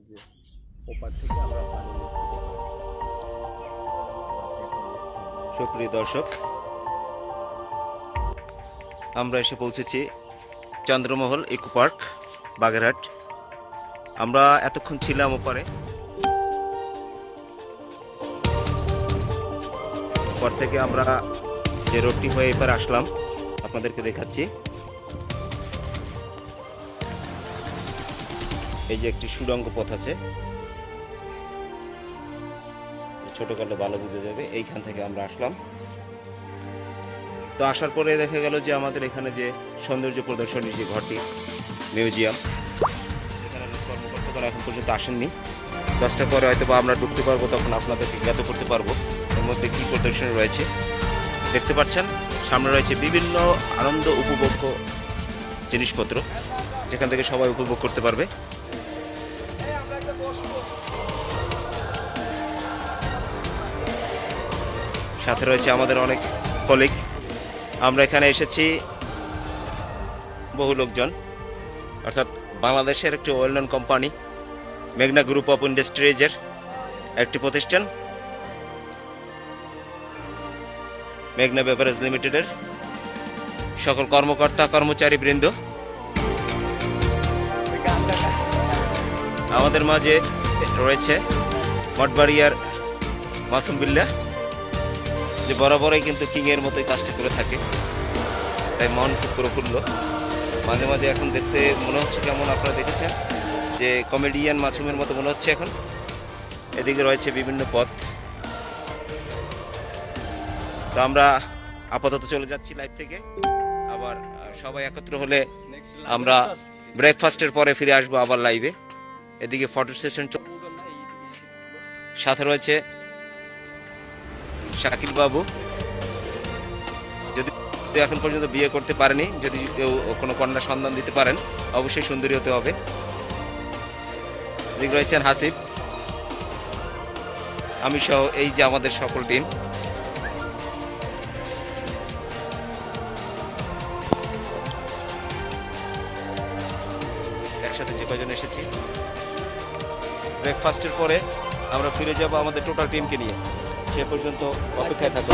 যে ওপার থেকে আমরা পানি মিস করতে পারি। সুপ্রিয় দর্শক, আমরা এসে পৌঁছেছি চন্দ্রমহল ইকো পার্ক, বাগেরহাট। আমরা এতক্ষণ ছিলাম ওপারে, ওপার থেকে আমরা যে রোডটি হয়ে এবার আসলাম আপনাদেরকে দেখাচ্ছি। এই যে একটি সুড়ঙ্গ পথ আছে, ছোট করলে ভালো বুঝে যাবে। এইখান থেকে আমরা আসলাম। তো আসার পরে দেখা গেল যে আমাদের এখানে যে সৌন্দর্য প্রদর্শনী যে ঘরটি, মিউজিয়াম, এখানে কর্মকর্তারা এখন পর্যন্ত আসেননি। 10টার পরে হয়তো বা আমরা ঢুকতে পারবো, তখন আপনাদেরকে জ্ঞাত করতে পারবো এর মধ্যে কী প্রদর্শনী রয়েছে। দেখতে পাচ্ছেন সামনে রয়েছে বিভিন্ন আনন্দ উপভোগ্য জিনিসপত্র, যেখান থেকে সবাই উপভোগ করতে পারবে। সাথে রয়েছে আমাদের অনেক কলিগ। আমরা এখানে এসেছি বহু লোকজন, অর্থাৎ বাংলাদেশের একটি ওয়েল নন কোম্পানি মেঘনা গ্রুপ অফ ইন্ডাস্ট্রিজের একটি প্রতিষ্ঠান, মেঘনা বেভারেজ লিমিটেডের সকল কর্মকর্তা কর্মচারী বৃন্দ। আমাদের মাঝে রয়েছে মঠবাড়িয়ার মাসুম বিল্লাহ, যে বরাবরই কিন্তু কিংয়ের মতোই কাজটা করে থাকে, তাই মন খুব প্রফুল্ল। মাঝে মাঝে এখন দেখতে মনে হচ্ছে কেমন, আপনারা দেখেছেন যে কমেডিয়ান মাসুমের মতো মনে হচ্ছে এখন। এদিকে রয়েছে বিভিন্ন পথ। তো আমরা আপাতত চলে যাচ্ছি লাইভ থেকে। আবার সবাই একত্র হলে আমরা ব্রেকফাস্টের পরে ফিরে আসবো আবার লাইভে। এদিকে ফটো সেশন, সাথে রয়েছে শাকিল বাবু, যদি এখন পর্যন্ত বিয়ে করতে পারেনি, যদি কেউ কোনো কন্যা সন্ধান দিতে পারেন অবশ্যই সুন্দরী হতে হবে। এদিকে রয়েছেন হাসিব, আমি সহ এই যে আমাদের সকল টিম। একসাথে যে কয়জন এসেছি, ব্রেকফাস্টের পরে আমরা ফিরে যাব আমাদের টোটাল টিমকে নিয়ে। সে পর্যন্ত অপেক্ষায় থাকবো।